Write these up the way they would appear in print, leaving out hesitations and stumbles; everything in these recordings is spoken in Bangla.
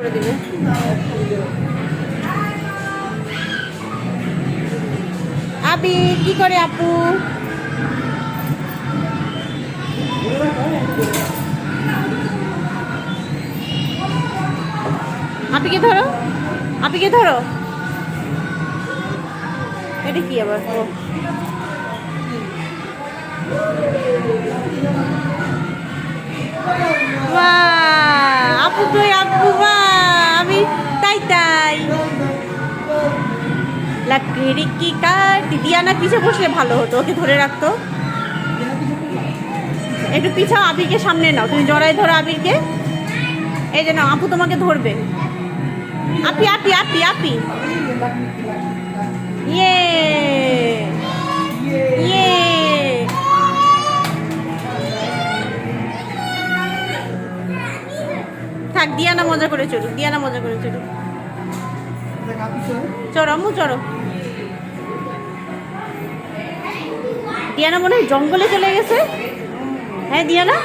করে দিবে। আপি কি করে আপু? আপিকে ধরো, আপিকে ধরো। এটা কি আবার? আপু কই আপু? আমি তাই তাই লাকড়ি কি কাঠ। দিয়ানা পিছে বসলে ভালো হতো, ওকে ধরে রাখতো। একটু পিছাও, আবিরকে সামনে নাও, তুমি জড়াই ধরো আবিরকে। এই যে নাও, আপু তোমাকে ধরবে। আপি আপি আপি আপি, ইয়ে ইয়ে। থাক, দিয়ানা মজা করে চলুক, দিয়ানা মজা করে চলুক। চড়ো আম্মু চড়ো। দিয়ানা মনে হয় জঙ্গলে চলে গেছে। হ্যাঁ দিয়ানা,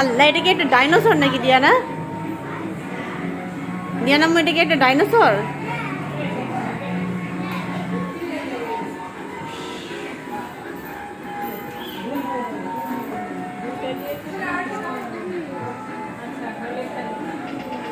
আল্লাহ, এটা কি একটা ডাইনোসর নাকি দিয়ানা? দিয়ানা, এটা কি একটা ডাইনোসর?